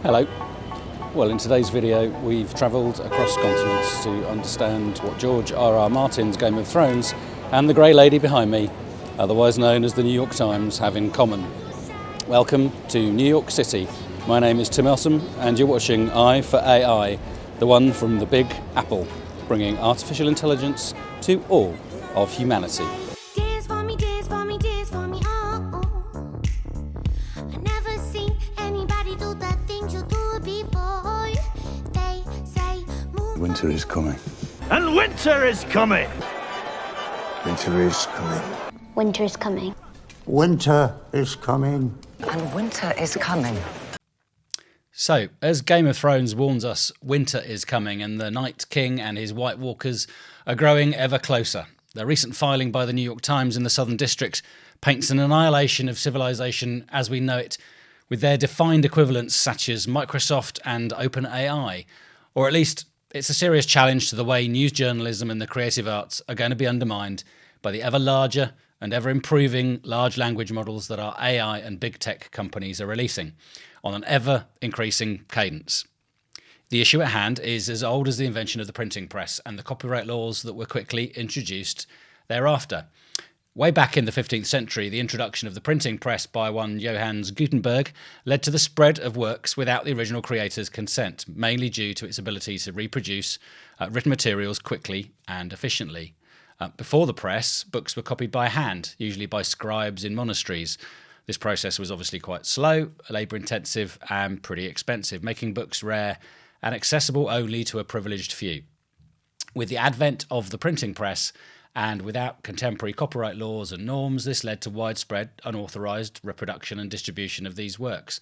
Hello. Well, in today's video we've travelled across continents to understand what George R.R. Martin's Game of Thrones and the grey lady behind me, otherwise known as the New York Times, have in common. Welcome to New York City. My name is Tim Elsom and you're watching EYE4AI, the one from the Big Apple, bringing artificial intelligence to all of humanity. Winter is coming. And winter is coming! Winter is coming. Winter is coming. Winter is coming. And winter is coming. So, as Game of Thrones warns us, winter is coming and the Night King and his White Walkers are growing ever closer. The recent filing by the New York Times in the Southern District paints an annihilation of civilization as we know it, with their defined equivalents such as Microsoft and OpenAI, or at least it's a serious challenge to the way news journalism and the creative arts are going to be undermined by the ever larger and ever improving large language models that our AI and big tech companies are releasing on an ever increasing cadence. The issue at hand is as old as the invention of the printing press and the copyright laws that were quickly introduced thereafter. Way back in the 15th century, the introduction of the printing press by one Johannes Gutenberg led to the spread of works without the original creator's consent, mainly due to its ability to reproduce written materials quickly and efficiently. Before the press, books were copied by hand, usually by scribes in monasteries. This process was obviously quite slow, labour-intensive and pretty expensive, making books rare and accessible only to a privileged few. With the advent of the printing press, and without contemporary copyright laws and norms, this led to widespread, unauthorised reproduction and distribution of these works,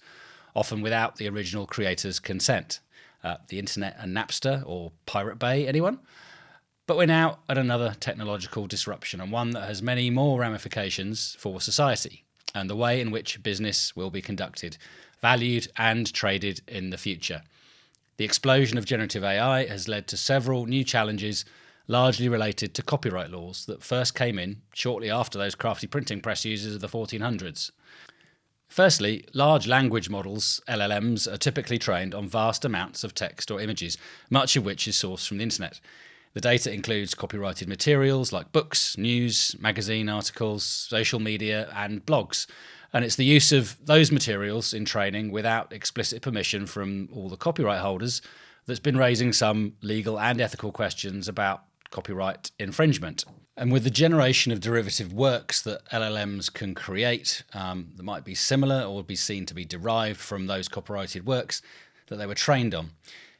often without the original creator's consent. The internet and Napster, or Pirate Bay, anyone? But we're now at another technological disruption, and one that has many more ramifications for society and the way in which business will be conducted, valued and traded in the future. The explosion of generative AI has led to several new challenges largely related to copyright laws that first came in shortly after those crafty printing press users of the 1400s. Firstly, large language models, LLMs, are typically trained on vast amounts of text or images, much of which is sourced from the internet. The data includes copyrighted materials like books, news, magazine articles, social media and blogs. And it's the use of those materials in training without explicit permission from all the copyright holders that's been raising some legal and ethical questions about copyright infringement. And with the generation of derivative works that LLMs can create that might be similar or be seen to be derived from those copyrighted works that they were trained on,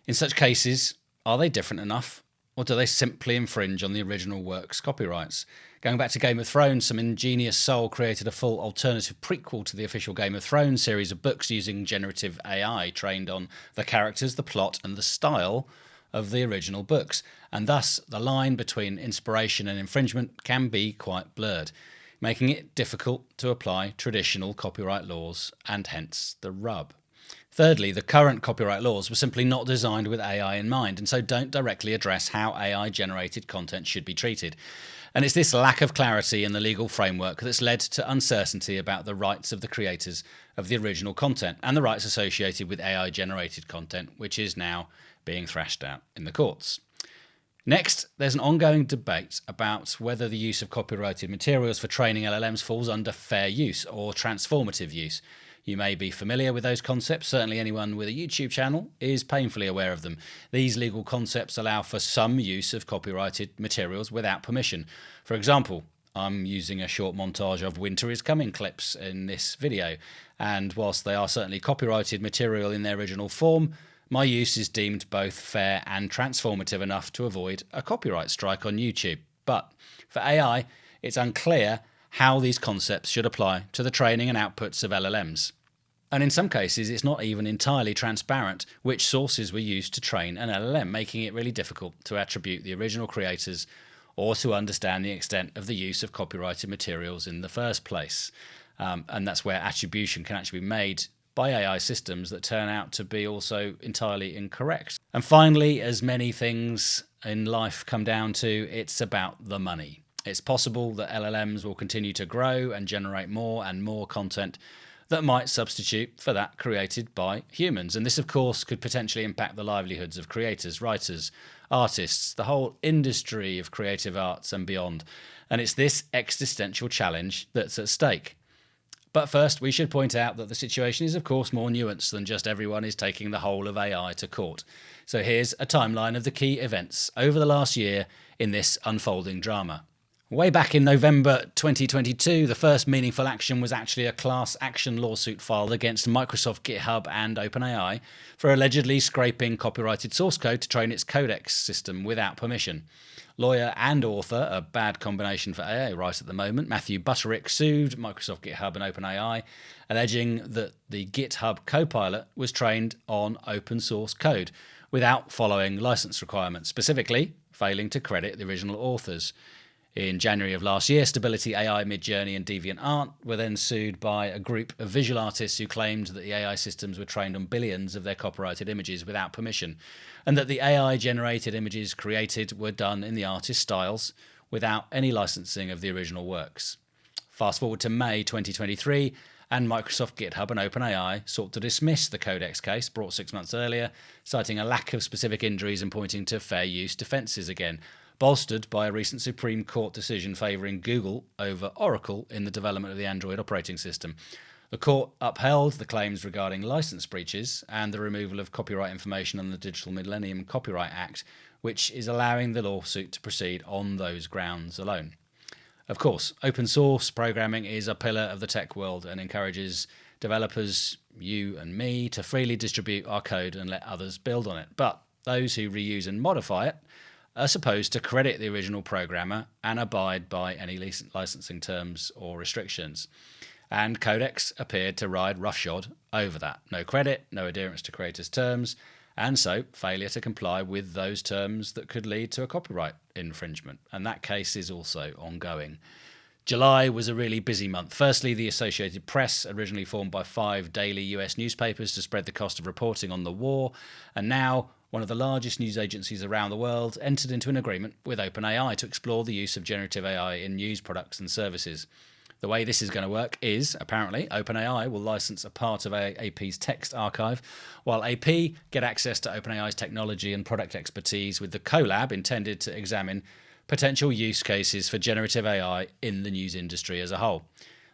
in such cases, are they different enough, or do they simply infringe on the original work's copyrights? Going back to Game of Thrones, some ingenious soul created a full alternative prequel to the official Game of Thrones series of books using generative AI trained on the characters, the plot and the style of the original books, and thus the line between inspiration and infringement can be quite blurred, making it difficult to apply traditional copyright laws and hence the rub. Thirdly, the current copyright laws were simply not designed with AI in mind and so don't directly address how AI-generated content should be treated. And it's this lack of clarity in the legal framework that's led to uncertainty about the rights of the creators of the original content and the rights associated with AI-generated content, which is now being thrashed out in the courts. Next, there's an ongoing debate about whether the use of copyrighted materials for training LLMs falls under fair use or transformative use. You may be familiar with those concepts. Certainly anyone with a YouTube channel is painfully aware of them. These legal concepts allow for some use of copyrighted materials without permission. For example, I'm using a short montage of Winter is Coming clips in this video, and whilst they are certainly copyrighted material in their original form, my use is deemed both fair and transformative enough to avoid a copyright strike on YouTube. But for AI, it's unclear how these concepts should apply to the training and outputs of LLMs. And in some cases, it's not even entirely transparent which sources were used to train an LLM, making it really difficult to attribute the original creators or to understand the extent of the use of copyrighted materials in the first place. And that's where attribution can actually be made by AI systems that turn out to be also entirely incorrect. And finally, as many things in life come down to, it's about the money. It's possible that LLMs will continue to grow and generate more and more content that might substitute for that created by humans. And this, of course, could potentially impact the livelihoods of creators, writers, artists, the whole industry of creative arts and beyond. And it's this existential challenge that's at stake. But first, we should point out that the situation is, of course, more nuanced than just everyone is taking the whole of AI to court. So here's a timeline of the key events over the last year in this unfolding drama. Way back in November 2022, the first meaningful action was actually a class action lawsuit filed against Microsoft, GitHub and OpenAI for allegedly scraping copyrighted source code to train its Codex system without permission. Lawyer and author, a bad combination for AI right at the moment, Matthew Butterick sued Microsoft, GitHub and OpenAI, alleging that the GitHub Copilot was trained on open source code without following license requirements, specifically failing to credit the original authors. In January of last year, Stability AI, Midjourney and DeviantArt were then sued by a group of visual artists who claimed that the AI systems were trained on billions of their copyrighted images without permission, and that the AI-generated images created were done in the artist's styles without any licensing of the original works. Fast forward to May 2023, and Microsoft, GitHub and OpenAI sought to dismiss the Codex case brought 6 months earlier, citing a lack of specific injuries and pointing to fair use defences again, bolstered by a recent Supreme Court decision favouring Google over Oracle in the development of the Android operating system. The court upheld the claims regarding licence breaches and the removal of copyright information on the Digital Millennium Copyright Act, which is allowing the lawsuit to proceed on those grounds alone. Of course, open source programming is a pillar of the tech world and encourages developers, you and me, to freely distribute our code and let others build on it. But those who reuse and modify it are supposed to credit the original programmer and abide by any licensing terms or restrictions. And Codex appeared to ride roughshod over that. No credit, no adherence to creators' terms, and so failure to comply with those terms that could lead to a copyright infringement. And that case is also ongoing. July was a really busy month. Firstly, the Associated Press, originally formed by 5 daily US newspapers to spread the cost of reporting on the war, and now one of the largest news agencies around the world, entered into an agreement with OpenAI to explore the use of generative AI in news products and services. The way this is going to work is, apparently, OpenAI will license a part of AP's text archive, while AP get access to OpenAI's technology and product expertise with the collab intended to examine potential use cases for generative AI in the news industry as a whole.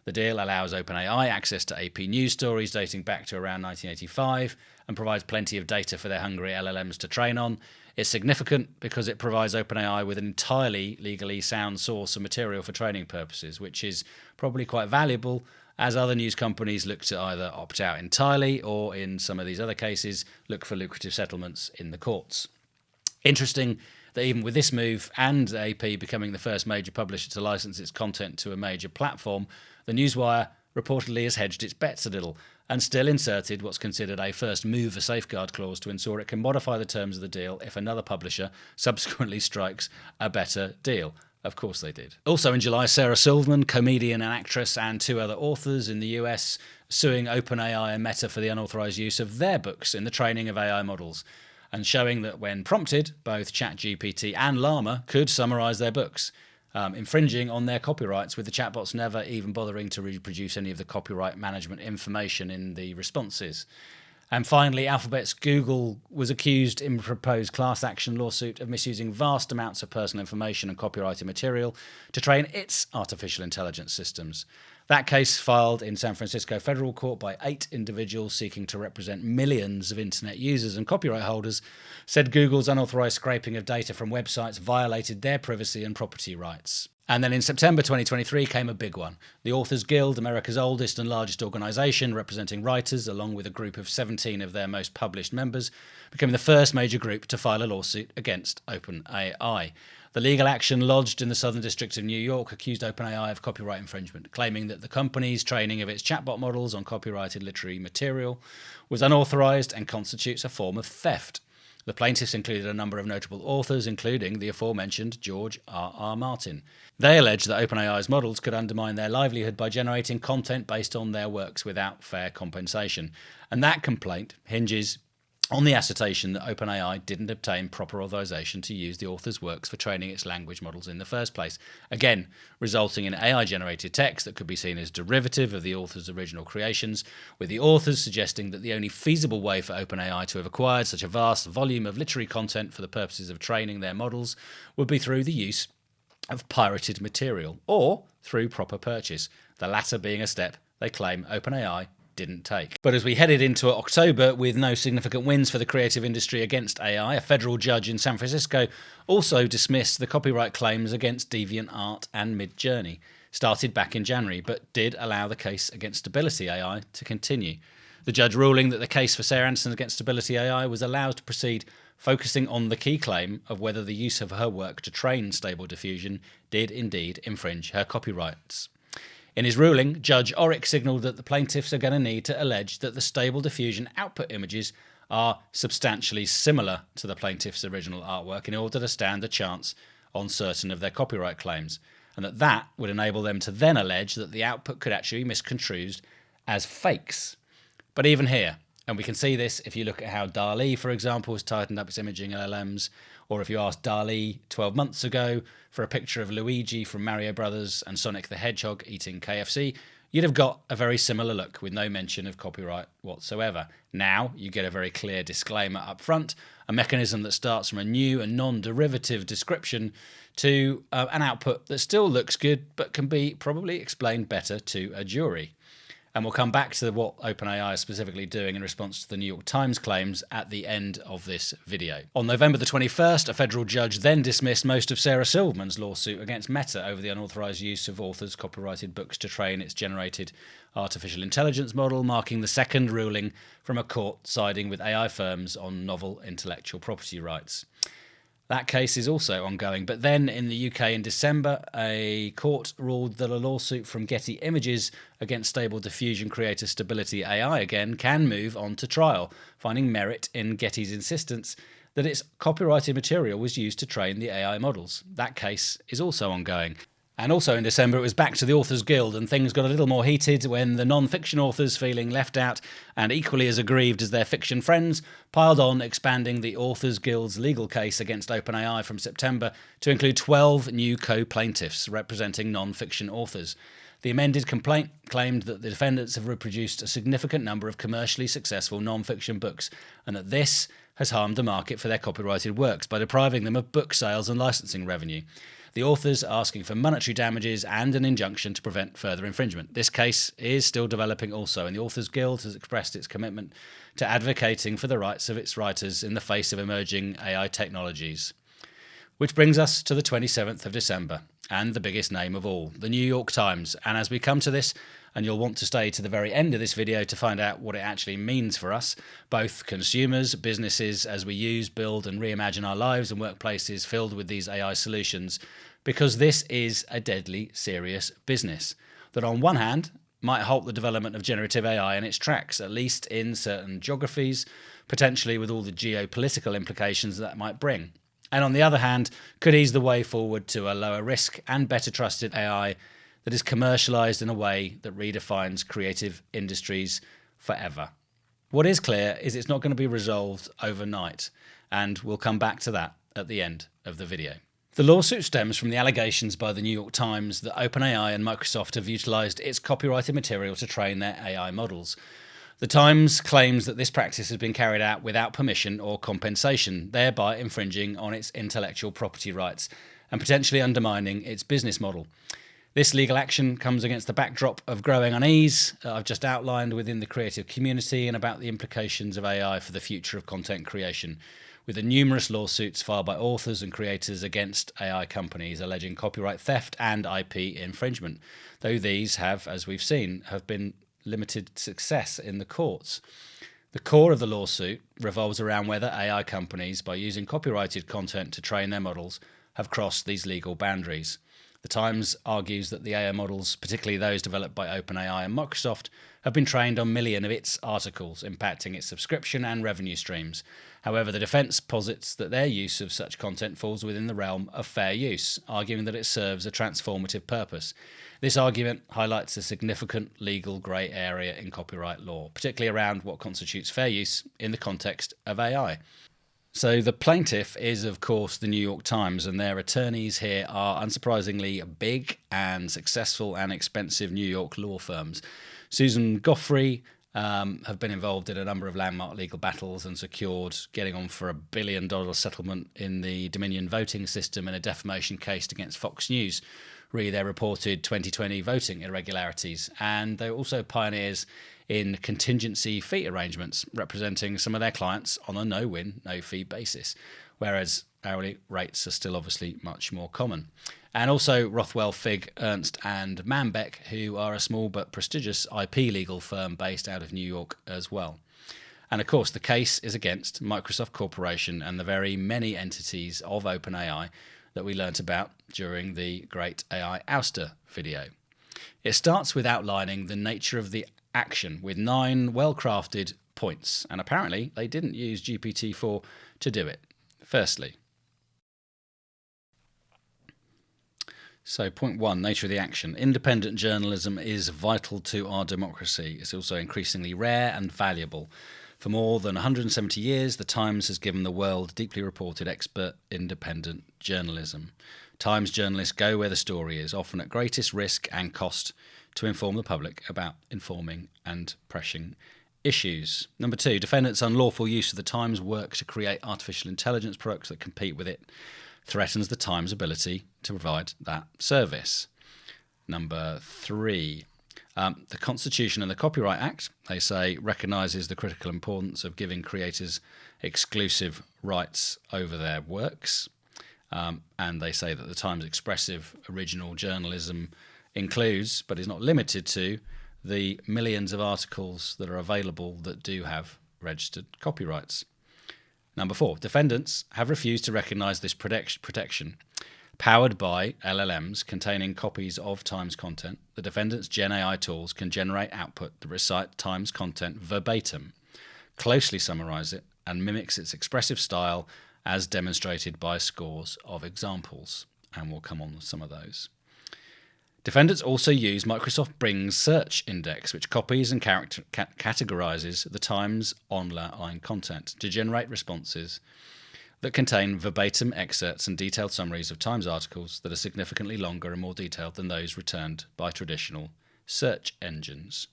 The deal allows OpenAI access to AP news stories dating back to around 1985 and provides plenty of data for their hungry LLMs to train on. It's significant because it provides OpenAI with an entirely legally sound source of material for training purposes, which is probably quite valuable as other news companies look to either opt out entirely or, in some of these other cases, look for lucrative settlements in the courts. Interesting that even with this move and AP becoming the first major publisher to license its content to a major platform, the Newswire reportedly has hedged its bets a little and still inserted what's considered a first mover safeguard clause to ensure it can modify the terms of the deal if another publisher subsequently strikes a better deal. Of course they did. Also in July, Sarah Silverman, comedian and actress, and 2 other authors in the US suing OpenAI and Meta for the unauthorized use of their books in the training of AI models, and showing that when prompted, both ChatGPT and Llama could summarize their books, infringing on their copyrights, with the chatbots never even bothering to reproduce any of the copyright management information in the responses. And finally, Alphabet's Google was accused in a proposed class action lawsuit of misusing vast amounts of personal information and copyrighted material to train its artificial intelligence systems. That case, filed in San Francisco federal court by 8 individuals seeking to represent millions of internet users and copyright holders, said Google's unauthorized scraping of data from websites violated their privacy and property rights. And then in September 2023 came a big one. The Authors Guild, America's oldest and largest organisation representing writers, along with a group of 17 of their most published members, became the first major group to file a lawsuit against OpenAI. The legal action lodged in the Southern District of New York accused OpenAI of copyright infringement, claiming that the company's training of its chatbot models on copyrighted literary material was unauthorized and constitutes a form of theft. The plaintiffs included a number of notable authors, including the aforementioned George R.R. Martin. They alleged that OpenAI's models could undermine their livelihood by generating content based on their works without fair compensation. And that complaint hinges on the assertion that OpenAI didn't obtain proper authorization to use the author's works for training its language models in the first place, again resulting in AI-generated text that could be seen as derivative of the author's original creations, with the authors suggesting that the only feasible way for OpenAI to have acquired such a vast volume of literary content for the purposes of training their models would be through the use of pirated material, or through proper purchase, the latter being a step they claim OpenAI didn't take. But as we headed into October with no significant wins for the creative industry against AI, a federal judge in San Francisco also dismissed the copyright claims against DeviantArt and Midjourney, started back in January, but did allow the case against Stability AI to continue. The judge ruling that the case for Sarah Anderson against Stability AI was allowed to proceed, focusing on the key claim of whether the use of her work to train Stable Diffusion did indeed infringe her copyrights. In his ruling, Judge Orrick signalled that the plaintiffs are going to need to allege that the Stable Diffusion output images are substantially similar to the plaintiff's original artwork in order to stand a chance on certain of their copyright claims, and that would enable them to then allege that the output could actually be misconstrued as fakes. But even here, and we can see this if you look at how DALL-E, for example, has tightened up its imaging LLMs, or if you asked DALL-E 12 months ago for a picture of Luigi from Mario Brothers and Sonic the Hedgehog eating KFC, you'd have got a very similar look with no mention of copyright whatsoever. Now you get a very clear disclaimer up front, a mechanism that starts from a new and non-derivative description to an output that still looks good but can be probably explained better to a jury. And we'll come back to what OpenAI is specifically doing in response to the New York Times claims at the end of this video. On November the 21st, a federal judge then dismissed most of Sarah Silverman's lawsuit against Meta over the unauthorized use of authors' copyrighted books to train its generated artificial intelligence model, marking the second ruling from a court siding with AI firms on novel intellectual property rights. That case is also ongoing, but then in the UK in December, a court ruled that a lawsuit from Getty Images against Stable Diffusion creator Stability AI again can move on to trial, finding merit in Getty's insistence that its copyrighted material was used to train the AI models. That case is also ongoing. And also in December, it was back to the Authors Guild, and things got a little more heated when the non-fiction authors, feeling left out and equally as aggrieved as their fiction friends, piled on, expanding the Authors Guild's legal case against OpenAI from September to include 12 new co-plaintiffs representing non-fiction authors. The amended complaint claimed that the defendants have reproduced a significant number of commercially successful non-fiction books, and that this has harmed the market for their copyrighted works by depriving them of book sales and licensing revenue. The authors are asking for monetary damages and an injunction to prevent further infringement. This case is still developing also, and the Authors Guild has expressed its commitment to advocating for the rights of its writers in the face of emerging AI technologies. Which brings us to the 27th of December, and the biggest name of all, the New York Times. And as we come to this, and you'll want to stay to the very end of this video to find out what it actually means for us, both consumers, businesses, as we use, build and reimagine our lives and workplaces filled with these AI solutions, because this is a deadly serious business that on one hand might halt the development of generative AI in its tracks, at least in certain geographies, potentially with all the geopolitical implications that might bring. And on the other hand, could ease the way forward to a lower risk and better trusted AI that is commercialized in a way that redefines creative industries forever. What is clear is it's not going to be resolved overnight, and we'll come back to that at the end of the video. The lawsuit stems from the allegations by the New York Times that OpenAI and Microsoft have utilized its copyrighted material to train their AI models. The Times claims that this practice has been carried out without permission or compensation, thereby infringing on its intellectual property rights and potentially undermining its business model. This legal action comes against the backdrop of growing unease I've just outlined within the creative community and about the implications of AI for the future of content creation, with the numerous lawsuits filed by authors and creators against AI companies alleging copyright theft and IP infringement, though these have, as we've seen, have been limited success in the courts. The core of the lawsuit revolves around whether AI companies, by using copyrighted content to train their models, have crossed these legal boundaries. The Times argues that the AI models, particularly those developed by OpenAI and Microsoft, have been trained on millions of its articles, impacting its subscription and revenue streams. However, the defence posits that their use of such content falls within the realm of fair use, arguing that it serves a transformative purpose. This argument highlights a significant legal grey area in copyright law, particularly around what constitutes fair use in the context of AI. So the plaintiff is, of course, the New York Times, and their attorneys here are unsurprisingly big and successful and expensive New York law firms. Susan Goffrey have been involved in a number of landmark legal battles and secured getting on for $1 billion settlement in the Dominion voting system in a defamation case against Fox News, re their reported 2020 voting irregularities. And they're also pioneers in contingency fee arrangements, representing some of their clients on a no-win, no-fee basis, whereas hourly rates are still obviously much more common. And also Rothwell, Figg, Ernst and Manbeck, who are a small but prestigious IP legal firm based out of New York as well. And of course, the case is against Microsoft Corporation and the very many entities of OpenAI that we learnt about during the Great AI Ouster video. It starts with outlining the nature of the action with 9 well-crafted points, and apparently they didn't use GPT-4 to do it. Firstly, so point 1, nature of the action. Independent journalism is vital to our democracy. It's also increasingly rare and valuable. For more than 170 years, the Times has given the world deeply reported expert independent journalism. Times journalists go where the story is, often at greatest risk and cost, to inform the public about informing and pressing issues. Number 2, defendants' unlawful use of the Times' work to create artificial intelligence products that compete with it threatens the Times' ability to provide that service. Number 3, the Constitution and the Copyright Act, they say, recognises the critical importance of giving creators exclusive rights over their works. And they say that the Times' expressive original journalism includes, but is not limited to, the millions of articles that are available that do have registered copyrights. Number 4, defendants have refused to recognise this protection. Powered by LLMs containing copies of Times content, the defendants' Gen AI tools can generate output that recite Times content verbatim, closely summarise it, and mimics its expressive style as demonstrated by scores of examples. And we'll come on with some of those. Defendants also use Microsoft Bing's search index, which copies and categorises the Times online content to generate responses that contain verbatim excerpts and detailed summaries of Times articles that are significantly longer and more detailed than those returned by traditional search engines.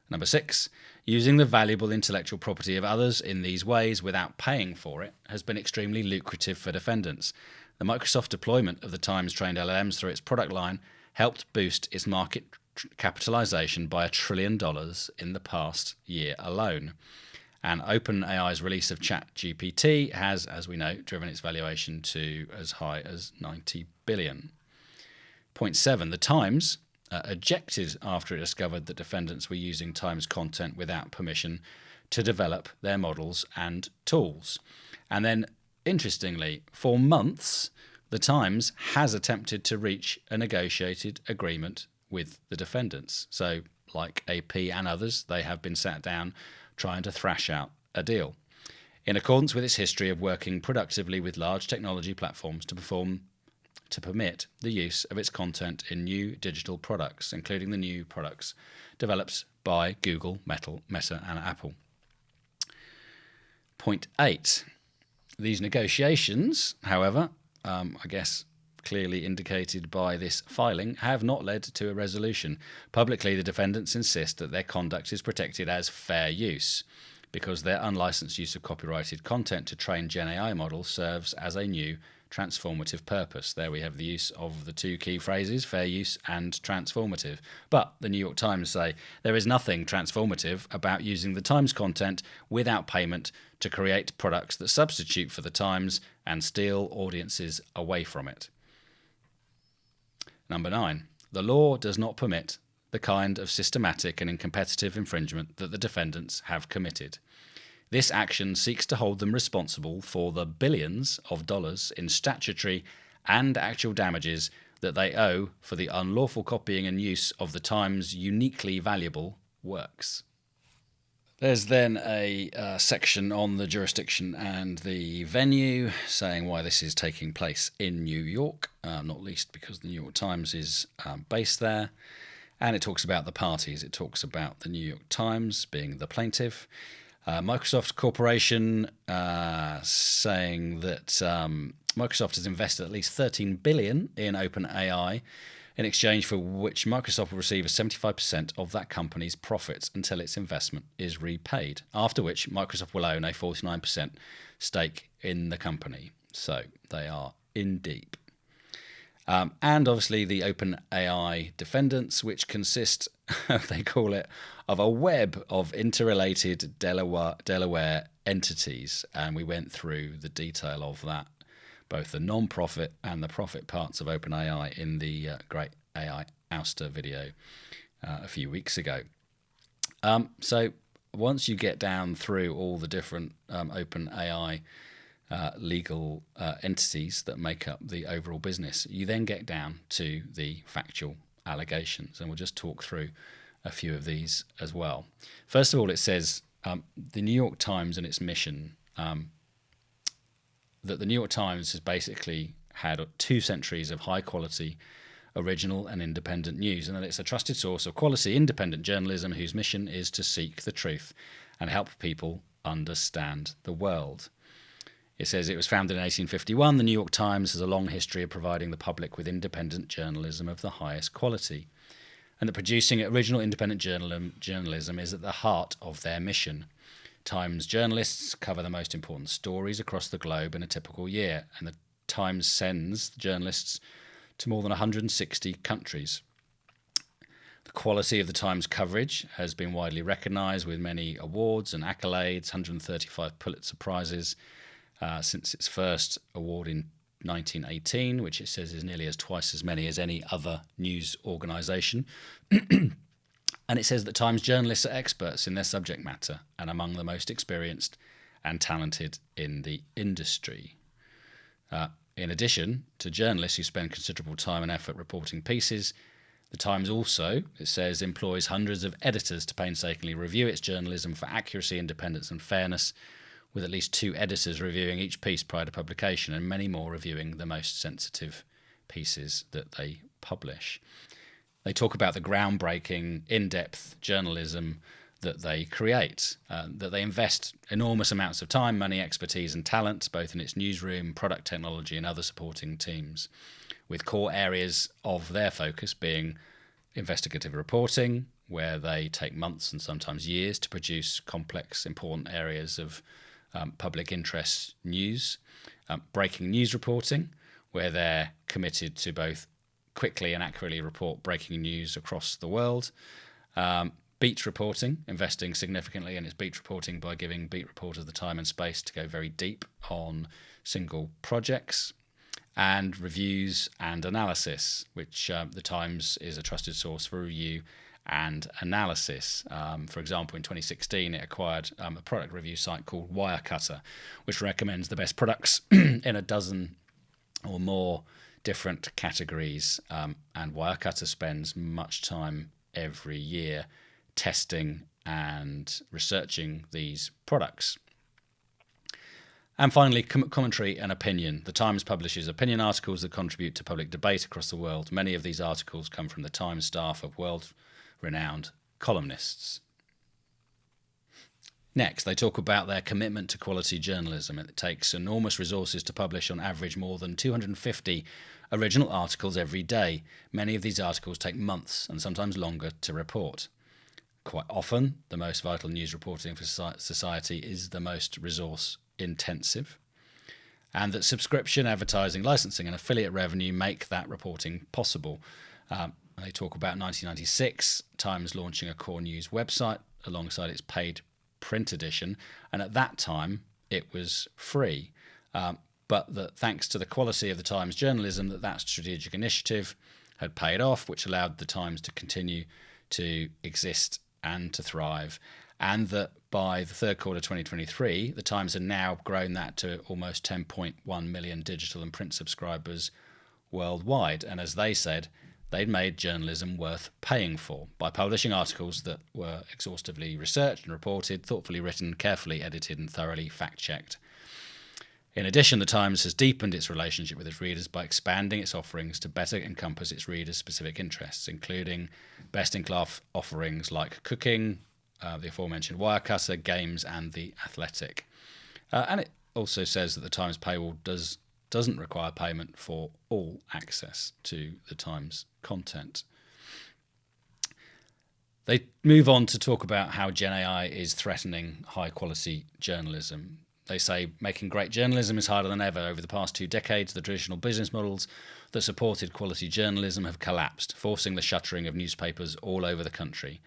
Number 6, using the valuable intellectual property of others in these ways without paying for it has been extremely lucrative for defendants. The Microsoft deployment of the Times-trained LLMs through its product line helped boost its market capitalization by $1 trillion in the past year alone. And OpenAI's release of ChatGPT has, as we know, driven its valuation to as high as $90 billion. Point 7, the Times ejected after it discovered that defendants were using Times content without permission to develop their models and tools. And then, interestingly, for months, the Times has attempted to reach a negotiated agreement with the defendants. So, like AP and others, they have been sat down trying to thrash out a deal. In accordance with its history of working productively with large technology platforms to permit the use of its content in new digital products, including the new products developed by Google, Meta and Apple. Point 8. These negotiations, however, I guess clearly indicated by this filing, have not led to a resolution. Publicly, the defendants insist that their conduct is protected as fair use because their unlicensed use of copyrighted content to train Gen AI models serves as a new transformative purpose. There we have the use of the 2 key phrases, fair use and transformative. But the New York Times say there is nothing transformative about using the Times content without payment to create products that substitute for the Times and steal audiences away from it. Number 9, the law does not permit the kind of systematic and incompetitive infringement that the defendants have committed. This action seeks to hold them responsible for the billions of dollars in statutory and actual damages that they owe for the unlawful copying and use of the Times' uniquely valuable works. There's then a section on the jurisdiction and the venue, saying why this is taking place in New York, not least because the New York Times is based there. And it talks about the parties. It talks about the New York Times being the plaintiff, Microsoft Corporation saying that Microsoft has invested at least $13 billion in OpenAI, in exchange for which Microsoft will receive a 75% of that company's profits until its investment is repaid, after which Microsoft will own a 49% stake in the company. So they are in deep. And obviously the OpenAI defendants, which consist, they call it, of a web of interrelated Delaware entities. And we went through the detail of that, both the non-profit and the profit parts of OpenAI in the Great AI Ouster video a few weeks ago. So once you get down through all the different OpenAI legal entities that make up the overall business, you then get down to the factual allegations. And we'll just talk through a few of these as well. First of all, it says the New York Times and its mission, that the New York Times has basically had 2 centuries of high quality, original and independent news, and that it's a trusted source of quality independent journalism whose mission is to seek the truth and help people understand the world. It says it was founded in 1851. The New York Times has a long history of providing the public with independent journalism of the highest quality, and that producing original independent journalism is at the heart of their mission. Times journalists cover the most important stories across the globe in a typical year, and the Times sends journalists to more than 160 countries. The quality of the Times coverage has been widely recognised with many awards and accolades, 135 Pulitzer Prizes since its first award in 1918, which it says is nearly twice as many as any other news organisation. And it says that Times journalists are experts in their subject matter and among the most experienced and talented in the industry. In addition to journalists who spend considerable time and effort reporting pieces, the Times also, it says, employs hundreds of editors to painstakingly review its journalism for accuracy, independence and fairness, with at least 2 editors reviewing each piece prior to publication and many more reviewing the most sensitive pieces that they publish. They talk about the groundbreaking, in-depth journalism that they create, that they invest enormous amounts of time, money, expertise and talent, both in its newsroom, product technology and other supporting teams, with core areas of their focus being investigative reporting, where they take months and sometimes years to produce complex, important areas of public interest news, breaking news reporting, where they're committed to both quickly and accurately report breaking news across the world. Beat reporting, investing significantly in its beat reporting by giving beat reporters the time and space to go very deep on single projects. And reviews and analysis, which the Times is a trusted source for review and analysis. For example, in 2016, it acquired a product review site called Wirecutter, which recommends the best products in a dozen or more different categories, and Wirecutter spends much time every year testing and researching these products. And finally, commentary and opinion. The Times publishes opinion articles that contribute to public debate across the world. Many of these articles come from the Times staff of world-renowned columnists. Next, they talk about their commitment to quality journalism. It takes enormous resources to publish on average more than 250 original articles every day. Many of these articles take months and sometimes longer to report. Quite often, the most vital news reporting for society is the most resource intensive, and that subscription, advertising, licensing and affiliate revenue make that reporting possible. They talk about 1996, Times launching a core news website alongside its paid print edition, and at that time it was free, but that thanks to the quality of the Times journalism, that strategic initiative had paid off, which allowed the Times to continue to exist and to thrive, and that by the third quarter 2023, the Times had now grown that to almost 10.1 million digital and print subscribers worldwide. And as they said, they'd made journalism worth paying for by publishing articles that were exhaustively researched and reported, thoughtfully written, carefully edited, and thoroughly fact-checked. In addition, The Times has deepened its relationship with its readers by expanding its offerings to better encompass its readers' specific interests, including best-in-class offerings like cooking, the aforementioned Wirecutter, games, and The Athletic. And it also says that The Times paywall doesn't require payment for all access to The Times content. They move on to talk about how Gen AI is threatening high-quality journalism. They say making great journalism is harder than ever. Over the past 2 decades, the traditional business models that supported quality journalism have collapsed, forcing the shuttering of newspapers all over the country.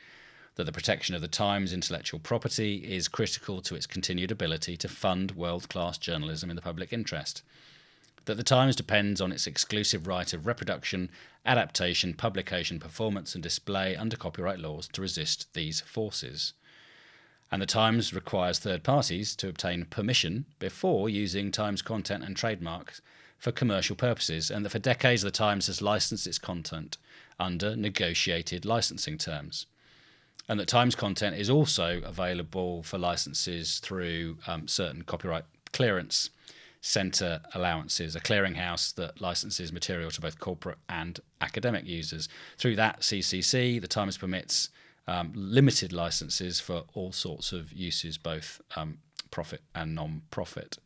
That the protection of the Times' intellectual property is critical to its continued ability to fund world-class journalism in the public interest. That the Times depends on its exclusive right of reproduction, adaptation, publication, performance and display under copyright laws to resist these forces. And the Times requires third parties to obtain permission before using Times content and trademarks for commercial purposes, and that for decades the Times has licensed its content under negotiated licensing terms. And that Times content is also available for licenses through certain copyright clearance centre allowances, a clearinghouse that licenses material to both corporate and academic users. Through that CCC, the Times permits limited licenses for all sorts of uses, both profit and non-profit.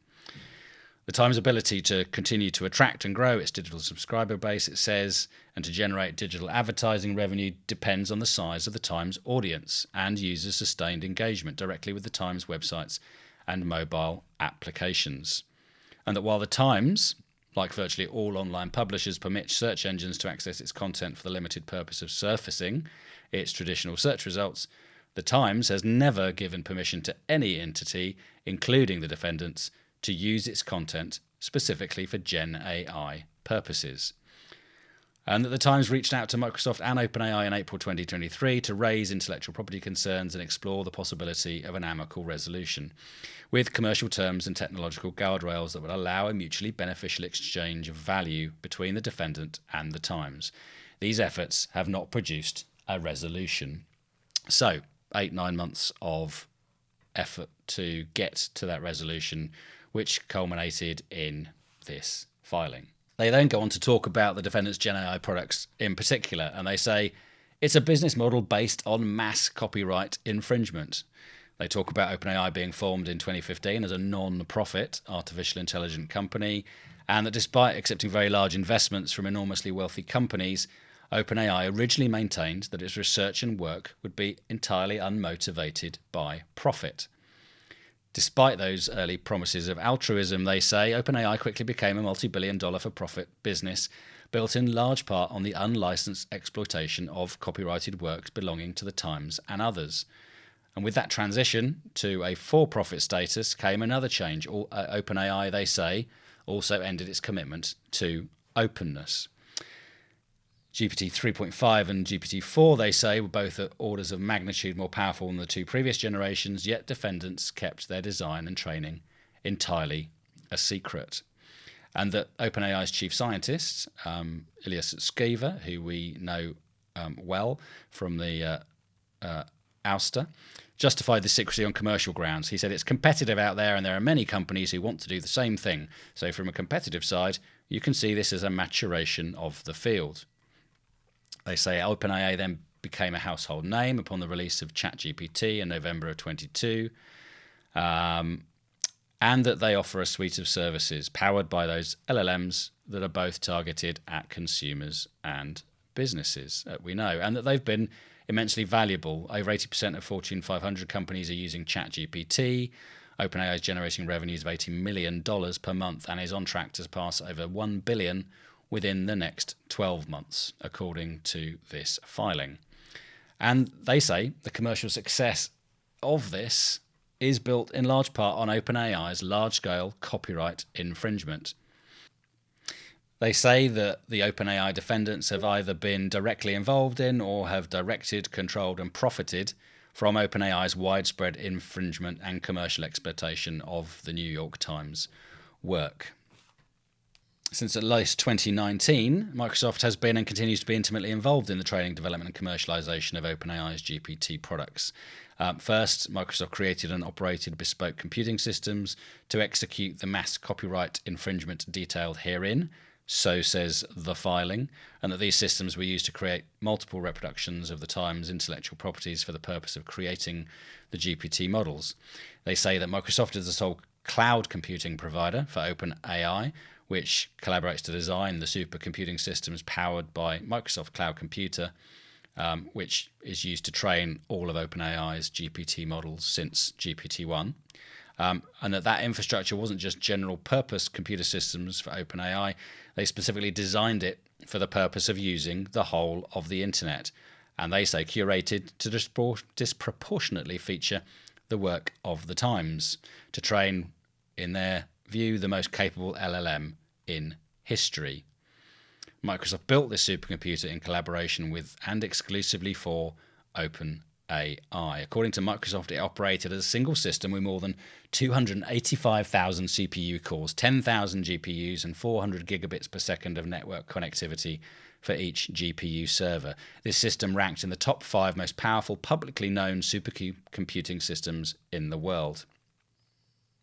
The Times' ability to continue to attract and grow its digital subscriber base, it says, and to generate digital advertising revenue depends on the size of the Times audience and users' sustained engagement directly with the Times websites and mobile applications. And that while the Times, like virtually all online publishers, permit search engines to access its content for the limited purpose of surfacing its traditional search results, the Times has never given permission to any entity, including the defendants, to use its content specifically for Gen AI purposes. And that the Times reached out to Microsoft and OpenAI in April 2023 to raise intellectual property concerns and explore the possibility of an amicable resolution, with commercial terms and technological guardrails that would allow a mutually beneficial exchange of value between the defendant and the Times. These efforts have not produced a resolution. So, 8-9 months of effort to get to that resolution, which culminated in this filing. They then go on to talk about the defendant's Gen AI products in particular, and they say it's a business model based on mass copyright infringement. They talk about OpenAI being formed in 2015 as a non-profit artificial intelligence company, and that despite accepting very large investments from enormously wealthy companies, OpenAI originally maintained that its research and work would be entirely unmotivated by profit. Despite those early promises of altruism, they say, OpenAI quickly became a multi-billion-dollar for-profit business built in large part on the unlicensed exploitation of copyrighted works belonging to the Times and others. And with that transition to a for-profit status came another change. OpenAI, they say, also ended its commitment to openness. GPT 3.5 and GPT 4, they say, were both at orders of magnitude more powerful than the 2 previous generations, yet defendants kept their design and training entirely a secret. And that OpenAI's chief scientist, Ilyas Skiva, who we know well from the ouster, justified the secrecy on commercial grounds. He said it's competitive out there and there are many companies who want to do the same thing. So from a competitive side, you can see this as a maturation of the field. They say OpenAI then became a household name upon the release of ChatGPT in November of 22, and that they offer a suite of services powered by those LLMs that are both targeted at consumers and businesses, we know, and that they've been immensely valuable. Over 80% of Fortune 500 companies are using ChatGPT. OpenAI is generating revenues of $80 million per month and is on track to pass over $1 billion within the next 12 months, according to this filing. And they say the commercial success of this is built in large part on OpenAI's large-scale copyright infringement. They say that the OpenAI defendants have either been directly involved in or have directed, controlled and profited from OpenAI's widespread infringement and commercial exploitation of the New York Times work. Since at least 2019, Microsoft has been and continues to be intimately involved in the training, development, and commercialization of OpenAI's GPT products. First, Microsoft created and operated bespoke computing systems to execute the mass copyright infringement detailed herein, so says the filing, and that these systems were used to create multiple reproductions of the Times intellectual properties for the purpose of creating the GPT models. They say that Microsoft is the sole cloud computing provider for OpenAI, which collaborates to design the supercomputing systems powered by Microsoft Cloud Computer, which is used to train all of OpenAI's GPT models since GPT-1. And that infrastructure wasn't just general purpose computer systems for OpenAI. They specifically designed it for the purpose of using the whole of the internet. And they say curated to disproportionately feature the work of the Times to train, in their view, the most capable LLM in history. Microsoft built this supercomputer in collaboration with and exclusively for OpenAI. According to Microsoft, it operated as a single system with more than 285,000 CPU cores, 10,000 GPUs, and 400 gigabits per second of network connectivity for each GPU server. This system ranked in the top 5 most powerful publicly known supercomputing systems in the world.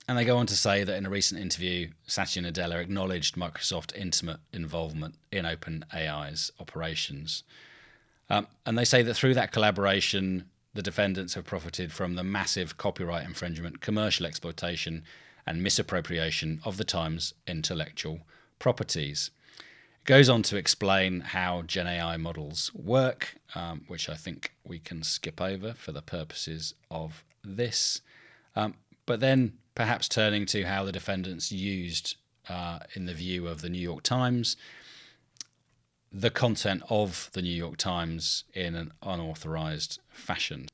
And they go on to say that in a recent interview, Satya Nadella acknowledged Microsoft's intimate involvement in OpenAI's operations. And they say that through that collaboration, the defendants have profited from the massive copyright infringement, commercial exploitation, and misappropriation of the Times' intellectual properties. It goes on to explain how GenAI models work, which I think we can skip over for the purposes of this. But then perhaps turning to how the defendants used, in the view of the New York Times, the content of the New York Times in an unauthorized fashion.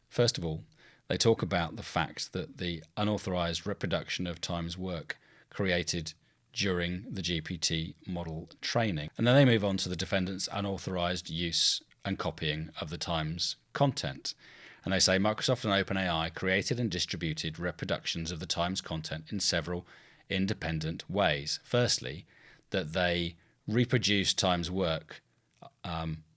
First of all, they talk about the fact that the unauthorized reproduction of Times work created during the GPT model training. And then they move on to the defendants' unauthorized use and copying of the Times content. And they say Microsoft and OpenAI created and distributed reproductions of the Times content in several independent ways. Firstly, that they reproduced Times work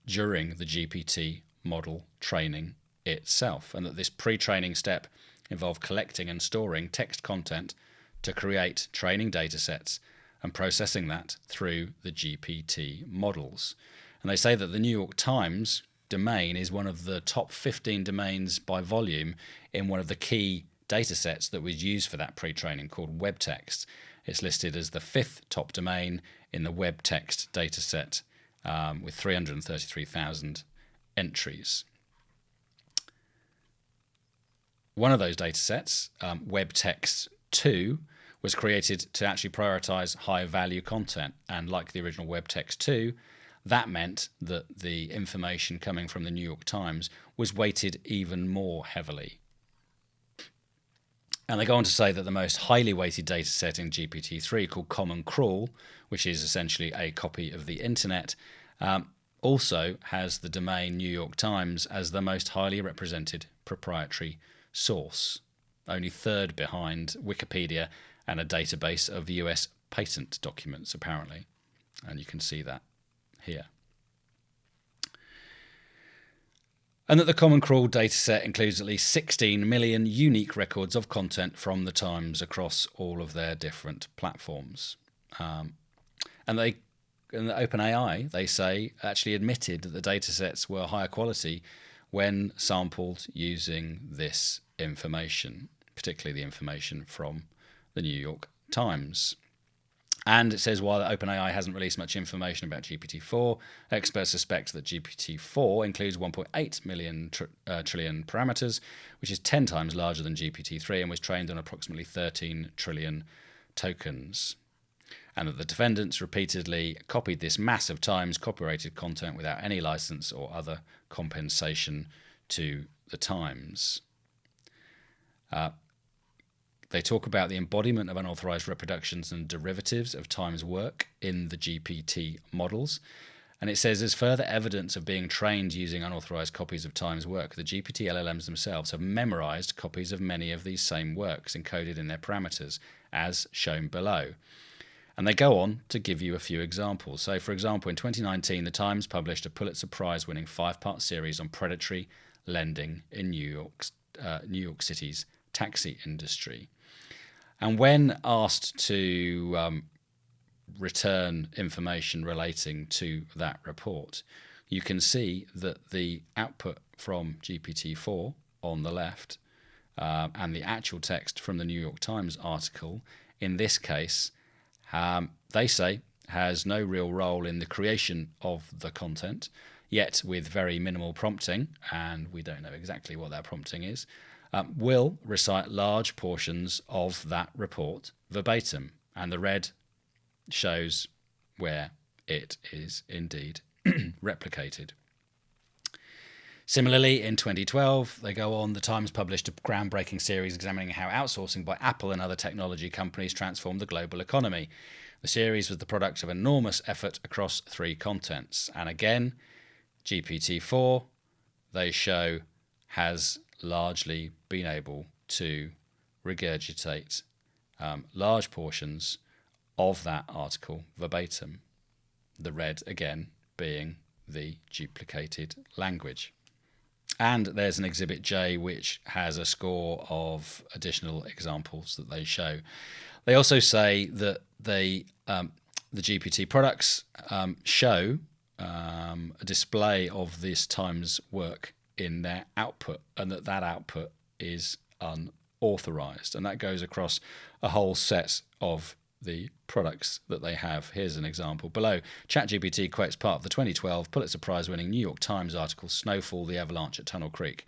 during the GPT model training itself, and that this pre-training step involved collecting and storing text content to create training datasets and processing that through the GPT models. And they say that the New York Times domain is one of the top 15 domains by volume in one of the key datasets that was used for that pre-training called web text. It's listed as the 5th top domain in the web text dataset with 333,000 entries. One of those datasets, web text 2, was created to actually prioritize high value content, and like the original web text 2, that meant that the information coming from the New York Times was weighted even more heavily. And they go on to say that the most highly weighted data set in GPT-3, called Common Crawl, which is essentially a copy of the internet, also has the domain New York Times as the most highly represented proprietary source, only third behind Wikipedia and a database of US patent documents, apparently. And you can see that here. And that the Common Crawl dataset includes at least 16 million unique records of content from the Times across all of their different platforms. And the OpenAI, they say, actually admitted that the datasets were higher quality when sampled using this information, particularly the information from the New York Times. And it says, while OpenAI hasn't released much information about GPT-4, experts suspect that GPT-4 includes 1.8 million trillion parameters, which is 10 times larger than GPT-3 and was trained on approximately 13 trillion tokens. And that the defendants repeatedly copied this massive Times copyrighted content without any license or other compensation to the Times. They talk about the embodiment of unauthorized reproductions and derivatives of Times work in the GPT models. And it says, as further evidence of being trained using unauthorized copies of Times work, the GPT LLMs themselves have memorized copies of many of these same works encoded in their parameters, as shown below. And they go on to give you a few examples. So, for example, in 2019, the Times published a Pulitzer Prize-winning 5-part series on predatory lending in New York City's taxi industry. And when asked to return information relating to that report, you can see that the output from GPT-4 on the left and the actual text from the New York Times article, in this case, they say has no real role in the creation of the content, yet with very minimal prompting, and we don't know exactly what that prompting is, will recite large portions of that report verbatim. And the red shows where it is indeed replicated. Similarly, in 2012, they go on, the Times published a groundbreaking series examining how outsourcing by Apple and other technology companies transformed the global economy. The series was the product of enormous effort across 3 continents. And again, GPT-4, they show, has largely been able to regurgitate large portions of that article verbatim. The red, again, being the duplicated language. And there's an Exhibit J, which has a score of additional examples that they show. They also say that the GPT products show a display of this Times work in their output, and that output is unauthorized. And that goes across a whole set of the products that they have. Here's an example below. ChatGPT quotes part of the 2012 Pulitzer Prize-winning New York Times article Snowfall, the Avalanche at Tunnel Creek,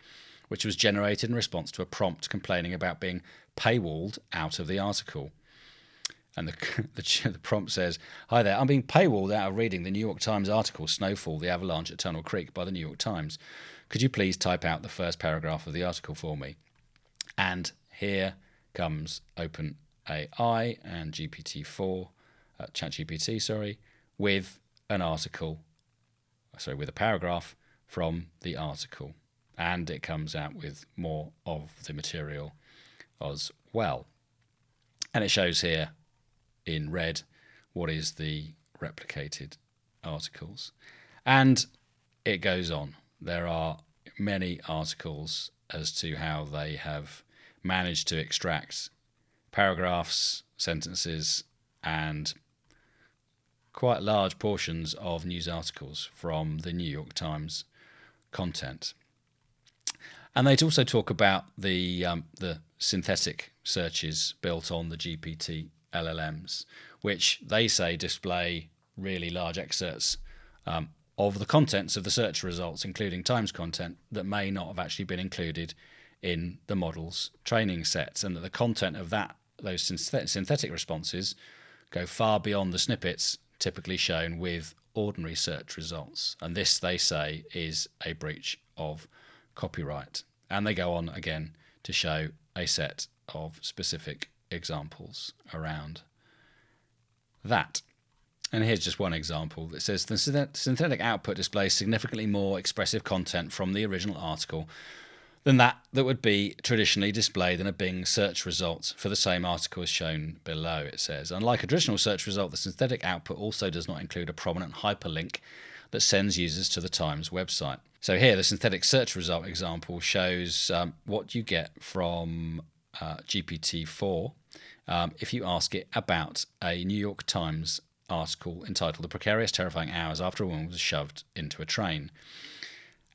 which was generated in response to a prompt complaining about being paywalled out of the article. And the prompt says, "Hi there, I'm being paywalled out of reading the New York Times article Snowfall, the Avalanche at Tunnel Creek by the New York Times. Could you please type out the first paragraph of the article for me?" And here comes OpenAI and GPT-4, ChatGPT, with an article, with a paragraph from the article. And it comes out with more of the material as well. And it shows here in red what is the replicated articles. And it goes on. There are many articles as to how they have managed to extract paragraphs, sentences, and quite large portions of news articles from the New York Times content. And they'd also talk about the synthetic searches built on the GPT LLMs, which they say display really large excerpts of the contents of the search results, including Times content that may not have actually been included in the model's training sets, and that the content of those synthetic responses go far beyond the snippets typically shown with ordinary search results. And this, they say, is a breach of copyright. And they go on again to show a set of specific examples around that. And here's just one example that says the synthetic output displays significantly more expressive content from the original article than that would be traditionally displayed in a Bing search result for the same article as shown below, it says. Unlike a traditional search result, the synthetic output also does not include a prominent hyperlink that sends users to the Times website. So here, the synthetic search result example shows what you get from GPT-4 if you ask it about a New York Times article entitled "The Precarious, Terrifying Hours After a Woman Was Shoved into a Train."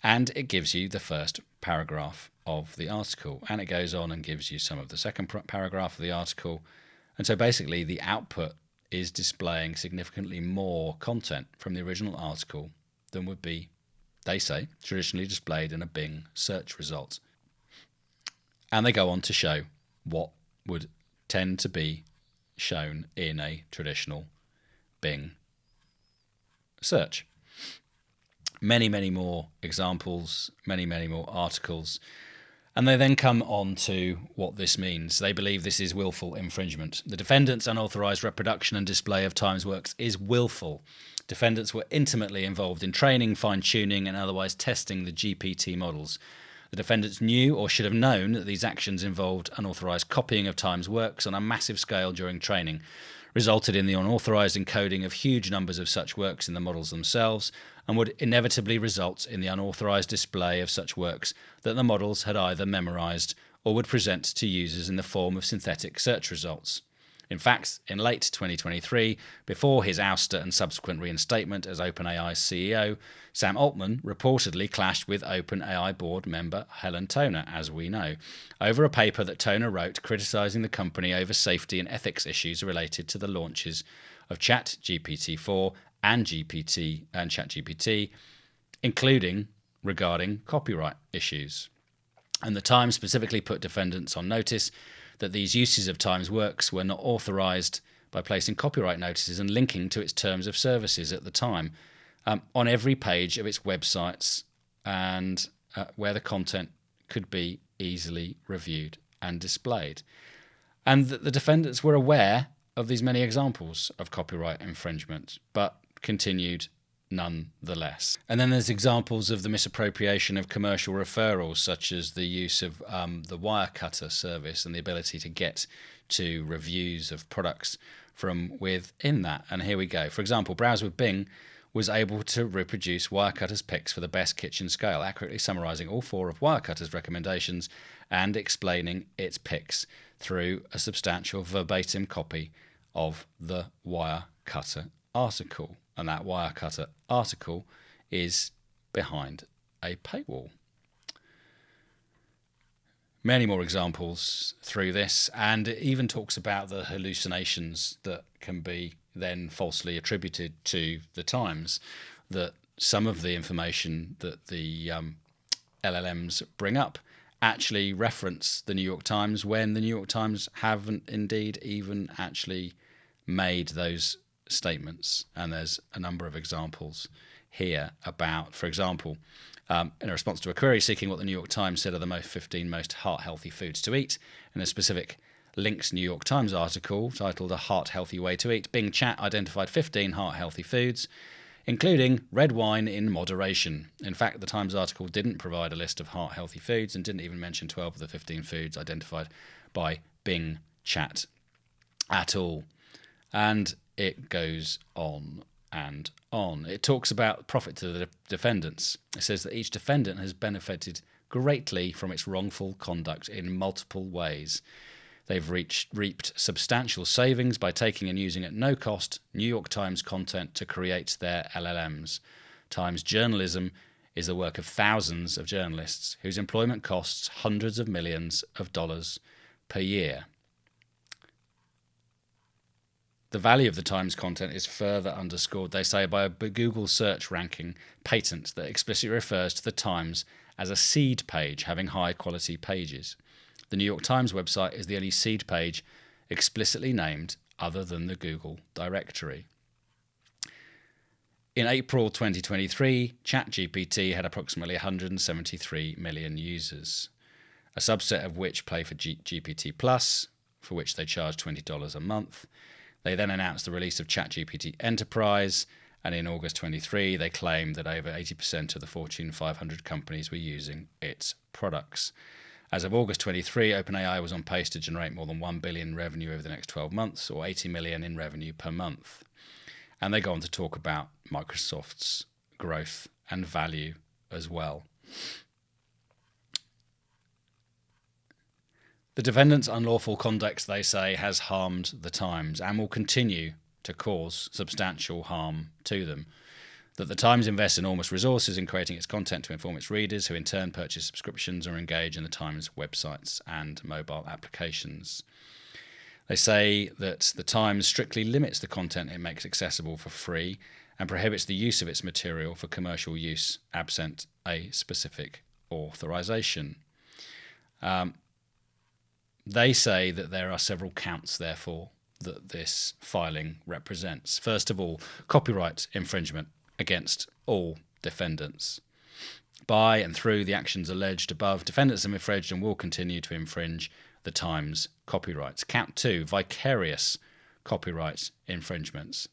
And it gives you the first paragraph of the article. And it goes on and gives you some of the second paragraph of the article. And so basically the output is displaying significantly more content from the original article than would be, they say, traditionally displayed in a Bing search result. And they go on to show what would tend to be shown in a traditional Bing search. Many, many more examples, many, many more articles. And they then come on to what this means. They believe this is willful infringement. The defendant's unauthorized reproduction and display of Times works is willful. Defendants were intimately involved in training, fine-tuning, and otherwise testing the GPT models. The defendants knew or should have known that these actions involved unauthorised copying of Times works on a massive scale during training, resulted in the unauthorised encoding of huge numbers of such works in the models themselves, and would inevitably result in the unauthorised display of such works that the models had either memorised or would present to users in the form of synthetic search results. In fact, in late 2023, before his ouster and subsequent reinstatement as OpenAI's CEO, Sam Altman reportedly clashed with OpenAI board member Helen Toner, as we know, over a paper that Toner wrote criticising the company over safety and ethics issues related to the launches of ChatGPT-4 and ChatGPT, including regarding copyright issues. And the Times specifically put defendants on notice that these uses of Times works were not authorised by placing copyright notices and linking to its terms of services at the time on every page of its websites, and where the content could be easily reviewed and displayed. And the defendants were aware of these many examples of copyright infringement, but continued nonetheless. And then there's examples of the misappropriation of commercial referrals, such as the use of the Wirecutter service and the ability to get to reviews of products from within that. And here we go. For example, Browse with Bing was able to reproduce Wirecutter's picks for the best kitchen scale, accurately summarising all 4 of Wirecutter's recommendations and explaining its picks through a substantial verbatim copy of the Wirecutter article. And that Wirecutter article is behind a paywall. Many more examples through this, and it even talks about the hallucinations that can be then falsely attributed to the Times, that some of the information that the LLMs bring up actually reference the New York Times when the New York Times haven't indeed even actually made those statements. And there's a number of examples here about, for example, in a response to a query seeking what the New York Times said are the 15 most heart-healthy foods to eat, in a specific links New York Times article titled A Heart-Healthy Way to Eat, Bing Chat identified 15 heart-healthy foods, including red wine in moderation. In fact, the Times article didn't provide a list of heart-healthy foods and didn't even mention 12 of the 15 foods identified by Bing Chat at all. And it goes on and on. It talks about profit to the defendants. It says that each defendant has benefited greatly from its wrongful conduct in multiple ways. They've reaped substantial savings by taking and using at no cost New York Times content to create their LLMs. Times journalism is the work of thousands of journalists whose employment costs hundreds of millions of dollars per year. The value of the Times content is further underscored, they say, by a Google search ranking patent that explicitly refers to the Times as a seed page, having high-quality pages. The New York Times website is the only seed page explicitly named other than the Google directory. In April 2023, ChatGPT had approximately 173 million users, a subset of which play for GPT Plus, for which they charge $20 a month. They then announced the release of ChatGPT Enterprise, and in August 23, they claimed that over 80% of the Fortune 500 companies were using its products. As of August 23, OpenAI was on pace to generate more than $1 billion in revenue over the next 12 months, or $80 million in revenue per month. And they go on to talk about Microsoft's growth and value as well. The defendants' unlawful conduct, they say, has harmed the Times and will continue to cause substantial harm to them. That the Times invests enormous resources in creating its content to inform its readers, who in turn purchase subscriptions or engage in the Times websites and mobile applications. They say that the Times strictly limits the content it makes accessible for free and prohibits the use of its material for commercial use absent a specific authorization. They say that there are several counts, therefore, that this filing represents. First of all, copyright infringement against all defendants. By and through the actions alleged above, defendants have infringed and will continue to infringe the Times copyrights. Count 2, vicarious copyright infringements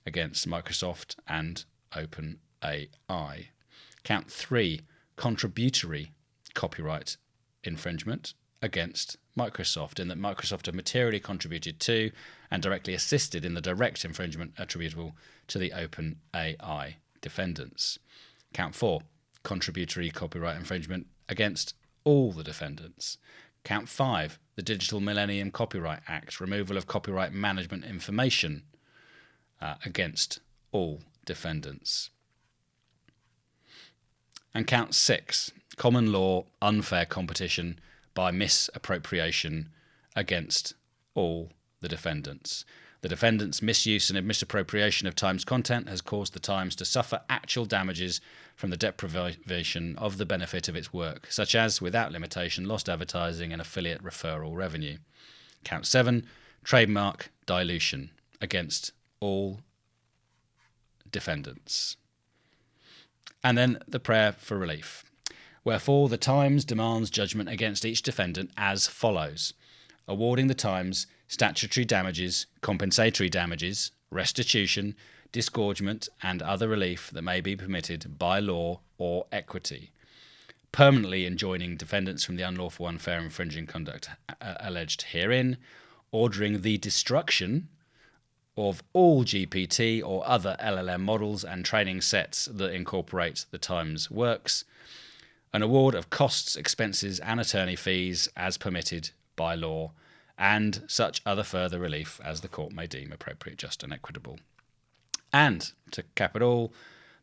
against Microsoft and OpenAI. Count 3, contributory copyright infringement against Microsoft, in that Microsoft have materially contributed to and directly assisted in the direct infringement attributable to the OpenAI defendants. Count 4, contributory copyright infringement against all the defendants. Count 5, the Digital Millennium Copyright Act, removal of copyright management information against all defendants. And count 6, common law unfair competition by misappropriation against all the defendants. The defendants' misuse and misappropriation of Times content has caused the Times to suffer actual damages from the deprivation of the benefit of its work, such as, without limitation, lost advertising and affiliate referral revenue. Count 7, trademark dilution against all defendants. And then the prayer for relief. Wherefore the Times demands judgment against each defendant as follows: awarding the Times statutory damages, compensatory damages, restitution, disgorgement, and other relief that may be permitted by law or equity. Permanently enjoining defendants from the unlawful, unfair, infringing conduct alleged herein, ordering the destruction of all GPT or other LLM models and training sets that incorporate the Times works, an award of costs, expenses, and attorney fees as permitted by law, and such other further relief as the court may deem appropriate, just, and equitable. And, to cap it all,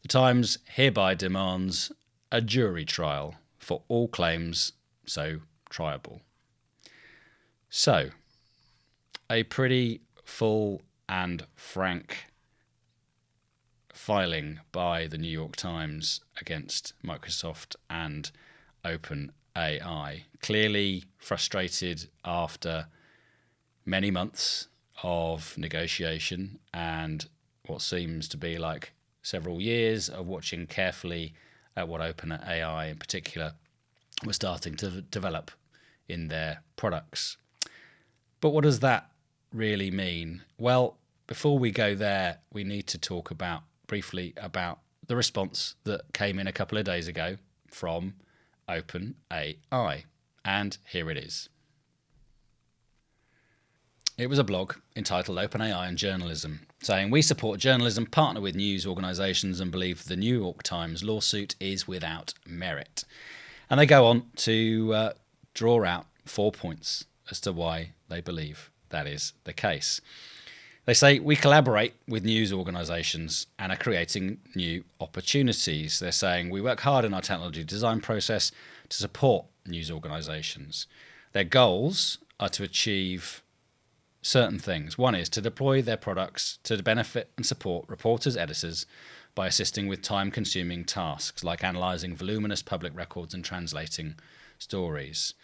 the Times hereby demands a jury trial for all claims so triable. So, a pretty full and frank filing by the New York Times against Microsoft and OpenAI. Clearly frustrated after many months of negotiation and what seems to be like several years of watching carefully at what OpenAI in particular were starting to develop in their products. But what does that really mean? Well, before we go there, we need to talk briefly about the response that came in a couple of days ago from OpenAI. And here it is. It was a blog entitled OpenAI and Journalism, saying, "We support journalism, partner with news organisations, and believe the New York Times lawsuit is without merit." And they go on to draw out 4 points as to why they believe that is the case. They say, "We collaborate with news organisations and are creating new opportunities." They're saying, "We work hard in our technology design process to support news organisations. Their goals are to achieve certain things. One is to deploy their products to benefit and support reporters, editors, by assisting with time-consuming tasks like analysing voluminous public records and translating stories.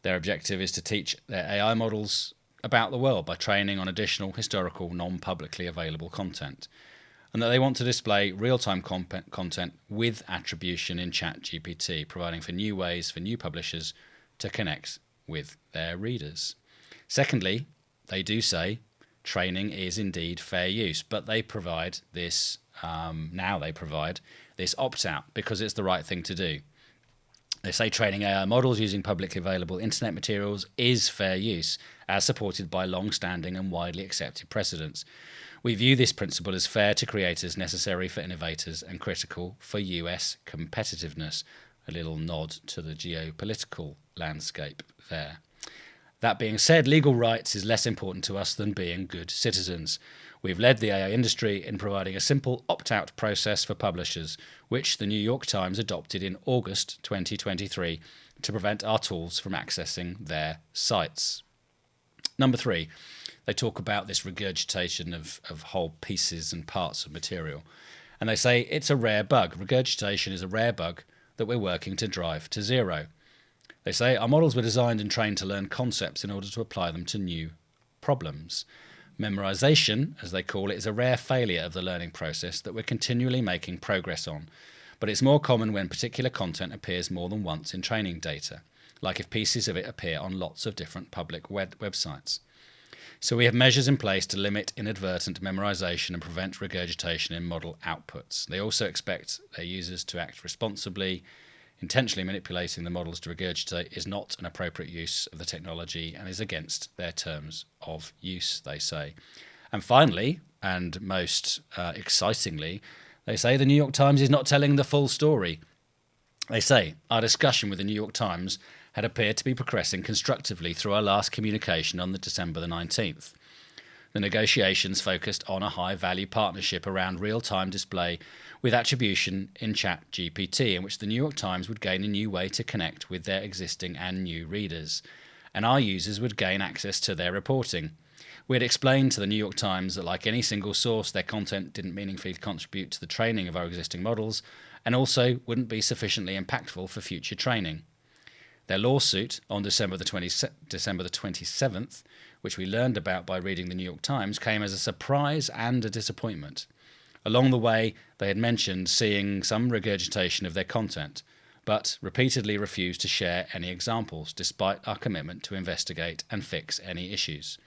Their objective is to teach their AI models about the world by training on additional historical, non-publicly available content, and that they want to display real-time content with attribution in ChatGPT, providing for new ways for new publishers to connect with their readers. Secondly, they do say training is indeed fair use, but they provide this, this opt-out because it's the right thing to do. They say training AI models using publicly available internet materials is fair use, as supported by long-standing and widely accepted precedents. We view this principle as fair to creators, necessary for innovators, and critical for US competitiveness. A little nod to the geopolitical landscape there. That being said, legal rights is less important to us than being good citizens. We've led the AI industry in providing a simple opt-out process for publishers, which the New York Times adopted in August 2023 to prevent our tools from accessing their sites." Number 3, they talk about this regurgitation of whole pieces and parts of material. And they say it's a rare bug. Regurgitation is a rare bug that we're working to drive to zero. They say our models were designed and trained to learn concepts in order to apply them to new problems. Memorization, as they call it, is a rare failure of the learning process that we're continually making progress on, but it's more common when particular content appears more than once in training data, like if pieces of it appear on lots of different public websites. So we have measures in place to limit inadvertent memorization and prevent regurgitation in model outputs. They also expect their users to act responsibly Intentionally manipulating the models to regurgitate is not an appropriate use of the technology and is against their terms of use, they say. And finally, and most excitingly, they say the New York Times is not telling the full story. They say our discussion with the New York Times had appeared to be progressing constructively through our last communication on December the 19th. The negotiations focused on a high-value partnership around real-time display with attribution in ChatGPT, in which the New York Times would gain a new way to connect with their existing and new readers, and our users would gain access to their reporting. We had explained to the New York Times that, like any single source, their content didn't meaningfully contribute to the training of our existing models, and also wouldn't be sufficiently impactful for future training. Their lawsuit on December the 27th, which we learned about by reading the New York Times, came as a surprise and a disappointment. Along the way, they had mentioned seeing some regurgitation of their content, but repeatedly refused to share any examples, despite our commitment to investigate and fix any issues.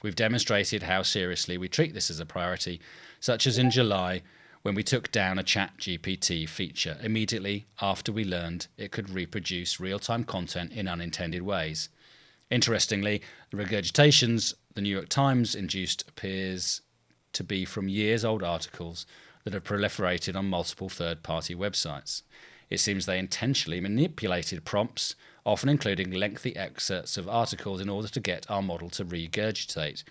We've demonstrated how seriously we treat this as a priority, such as in July, when we took down a ChatGPT feature immediately after we learned it could reproduce real-time content in unintended ways. Interestingly, the regurgitations the New York Times induced appears to be from years-old articles that have proliferated on multiple third-party websites. It seems they intentionally manipulated prompts, often including lengthy excerpts of articles in order to get our model to regurgitate.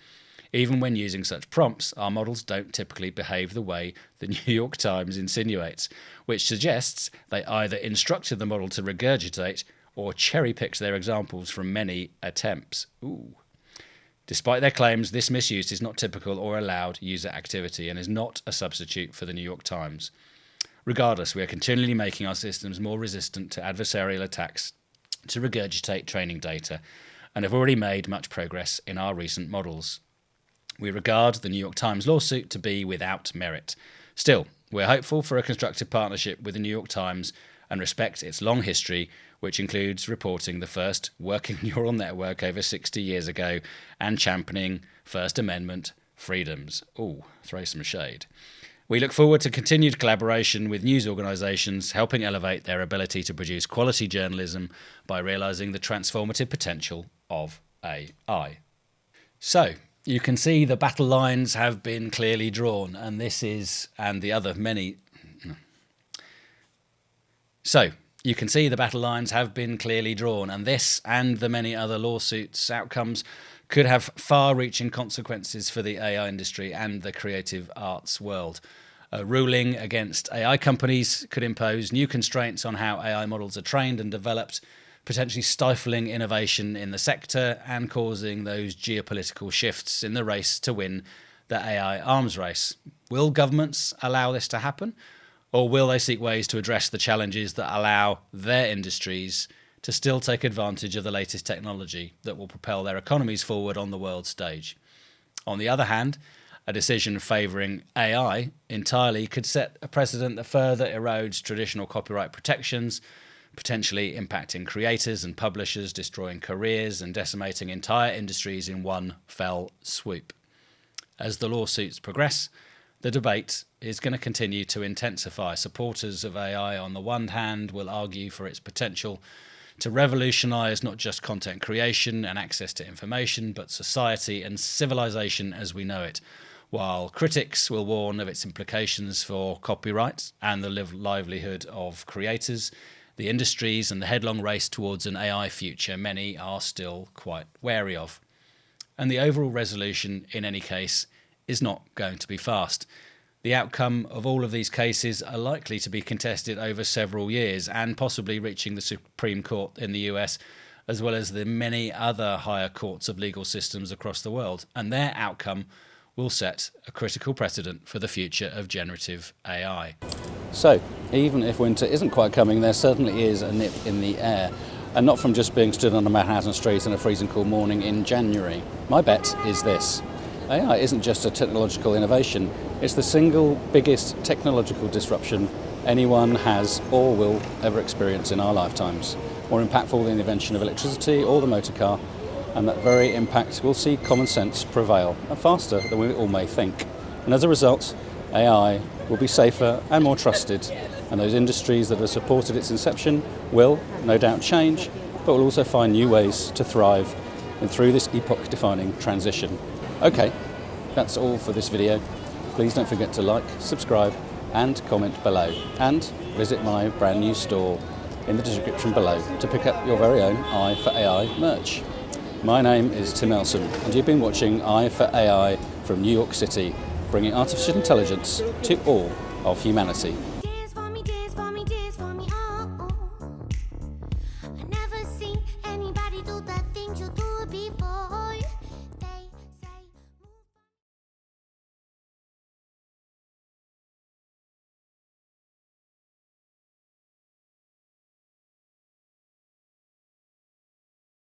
Even when using such prompts, our models don't typically behave the way the New York Times insinuates, which suggests they either instructed the model to regurgitate or cherry-picked their examples from many attempts. Despite their claims, this misuse is not typical or allowed user activity and is not a substitute for the New York Times. Regardless, we are continually making our systems more resistant to adversarial attacks to regurgitate training data and have already made much progress in our recent models. We regard the New York Times lawsuit to be without merit. Still, we're hopeful for a constructive partnership with the New York Times and respect its long history, which includes reporting the first working neural network over 60 years ago and championing First Amendment freedoms. Throw some shade. We look forward to continued collaboration with news organisations, helping elevate their ability to produce quality journalism by realising the transformative potential of AI. So, you can see the battle lines have been clearly drawn, and this is, and the other many... So, you can see the battle lines have been clearly drawn, and this and the many other lawsuits outcomes could have far-reaching consequences for the AI industry and the creative arts world. A ruling against AI companies could impose new constraints on how AI models are trained and developed, potentially stifling innovation in the sector and causing those geopolitical shifts in the race to win the AI arms race. Will governments allow this to happen? Or will they seek ways to address the challenges that allow their industries to still take advantage of the latest technology that will propel their economies forward on the world stage? On the other hand, a decision favouring AI entirely could set a precedent that further erodes traditional copyright protections, potentially impacting creators and publishers, destroying careers and decimating entire industries in one fell swoop. As the lawsuits progress, the debate is going to continue to intensify. Supporters of AI, on the one hand, will argue for its potential to revolutionise not just content creation and access to information, but society and civilization as we know it, while critics will warn of its implications for copyright and the livelihood of creators, the industries and the headlong race towards an AI future many are still quite wary of. And the overall resolution, in any case, is not going to be fast. The outcome of all of these cases are likely to be contested over several years and possibly reaching the Supreme Court in the US, as well as the many other higher courts of legal systems across the world. And their outcome will set a critical precedent for the future of generative AI. So, even if winter isn't quite coming, there certainly is a nip in the air. And not from just being stood on a Manhattan street on a freezing cool morning in January. My bet is this. AI isn't just a technological innovation, it's the single biggest technological disruption anyone has or will ever experience in our lifetimes. More impactful than the invention of electricity or the motor car, and that very impact will see common sense prevail, and faster than we all may think. And as a result, AI will be safer and more trusted, and those industries that have supported its inception will, no doubt, change, but will also find new ways to thrive and through this epoch-defining transition. Okay, that's all for this video. Please don't forget to like, subscribe, and comment below, and visit my brand new store in the description below to pick up your very own EYE4AI merch. My name is Tim Elsom, and you've been watching EYE4AI from New York City, bringing artificial intelligence to all of humanity.